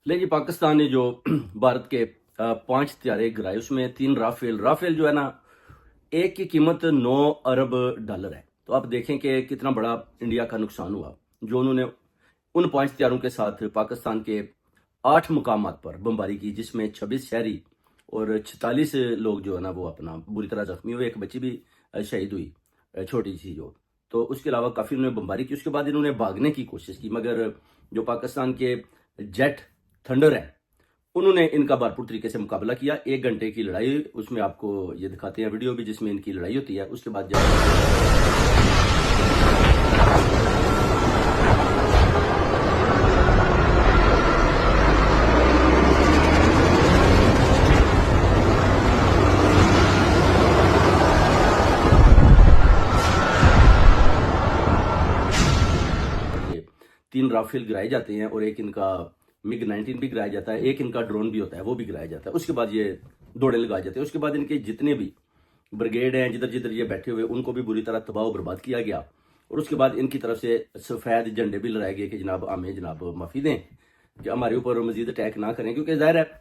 ले जी पाकिस्तान ने जो भारत के 5 हथियारे गिराए उसमें 3 राफेल जो है ना, एक की कीमत 9 अरब डॉलर है। तो आप देखें कि कितना बड़ा इंडिया का नुकसान हुआ जो उन्होंने उन 5 हथियारों के साथ पाकिस्तान के 8 मुकामात पर बमबारी की, जिसमें 26 शहरी और 46 लोग जो है ना वो अपना बुरी तरह जख्मी हुए। एक बच्ची भी शहीद हुई, छोटी सी जो। तो उसके अलावा काफ़ी उन्होंने बमबारी की। उसके बाद इन्होंने भागने की कोशिश की, मगर जो पाकिस्तान के जेट थंडर है उन्होंने इनका भरपूर तरीके से मुकाबला किया। 1 घंटे की लड़ाई, उसमें आपको ये दिखाते हैं वीडियो भी जिसमें इनकी लड़ाई होती है। उसके बाद ये 3 राफेल गिराए जाते हैं और एक इनका MiG-19 भी गिराया जाता है, एक इनका ड्रोन भी होता है वो भी गिराया जाता है। उसके बाद ये दौड़े लगाए जाते हैं। उसके बाद इनके जितने भी ब्रिगेड हैं जिधर जिधर ये बैठे हुए उनको भी बुरी तरह तबाह बर्बाद किया गया। और उसके बाद इनकी तरफ से सफ़ेद झंडे भी लहराए गए कि जनाब हमें जनाब माफ़ी दें कि हमारे ऊपर मजीद अटैक ना करें, क्योंकि ज़ाहिर है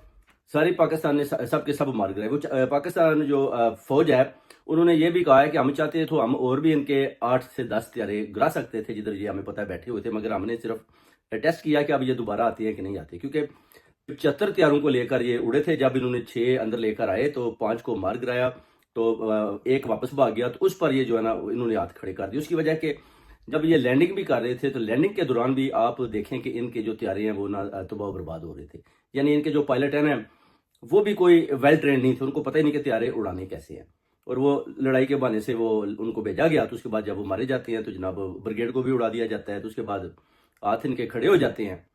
सारी पाकिस्तान ने सब के सब मार गिराए। वो पाकिस्तान जो फौज है उन्होंने ये भी कहा है कि हम चाहते तो हम और भी इनके 8 से 10 हथियारे गिरा सकते थे जिधर ये हमें पता है बैठे हुए थे, मगर हमने सिर्फ टेस्ट किया कि अब ये दोबारा आते हैं कि नहीं आते, क्योंकि 75 हथियारों को लेकर ये उड़े थे। जब इन्होंने 6 अंदर लेकर आए तो 5 को मार गिराया, तो एक वापस भाग गया। तो उस पर ये जो है ना इन्होंने हाथ खड़े कर दिए। उसकी वजह के जब ये लैंडिंग भी कर रहे थे तो लैंडिंग के दौरान भी आप देखें कि इनके जो हथियारे हैं वो ना तबाह बर्बाद हो रहे थे। यानी इनके जो पायलट हैं ना वो भी कोई वेल ट्रेंड नहीं थे, उनको पता ही नहीं कि हथियारे उड़ाने कैसे हैं। और वो लड़ाई के बहाने से वो उनको भेजा गया। तो उसके बाद जब वो मारे जाते हैं तो जनाब ब्रिगेड को भी उड़ा दिया जाता है। तो उसके बाद हाथ इनके खड़े हो जाते हैं।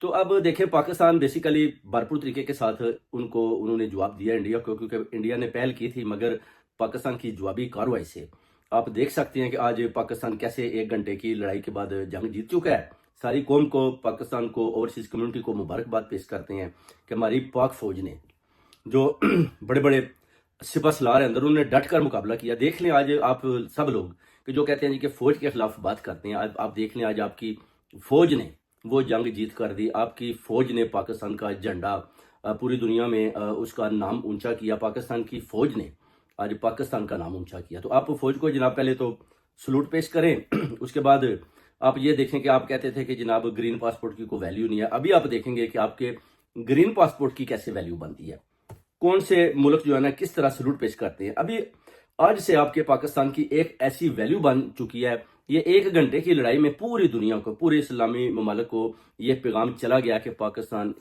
तो अब देखें पाकिस्तान बेसिकली भरपूर तरीके के साथ उनको उन्होंने जवाब दिया इंडिया को, क्योंकि इंडिया ने पहल की थी, मगर पाकिस्तान की जवाबी कार्रवाई से आप देख सकते हैं कि आज पाकिस्तान कैसे 1 घंटे की लड़ाई के बाद जंग जीत चुका है। सारी कौम को, पाकिस्तान को, ओवरसीज कम्युनिटी को मुबारकबाद पेश करते हैं कि हमारी पाक फौज ने जो बड़े बड़े सिपह सलार हैं अंदर उन्होंने डट कर मुकाबला किया। देख लें आज आप सब लोग कि जो कहते हैं जी कि फौज के खिलाफ बात करते हैं, आज आप देख लें आज आपकी फौज ने वो जंग जीत कर दी। आपकी फौज ने पाकिस्तान का झंडा पूरी दुनिया में उसका नाम ऊंचा किया। पाकिस्तान की फौज ने आज पाकिस्तान का नाम ऊंचा किया। तो आप फौज को जनाब पहले तो सलूट पेश करें। उसके बाद आप ये देखें कि आप कहते थे कि जनाब ग्रीन पासपोर्ट की कोई वैल्यू नहीं है। अभी आप देखेंगे कि आपके ग्रीन पासपोर्ट की कैसे वैल्यू बनती है, कौन से मुल्क जो है ना किस तरह सलूट पेश करते हैं। अभी आज से आपके पाकिस्तान की एक ऐसी वैल्यू बन चुकी है, ये 1 घंटे की लड़ाई में पूरी दुनिया को, पूरे इस्लामी ममालिक को ये पैगाम चला गया कि पाकिस्तान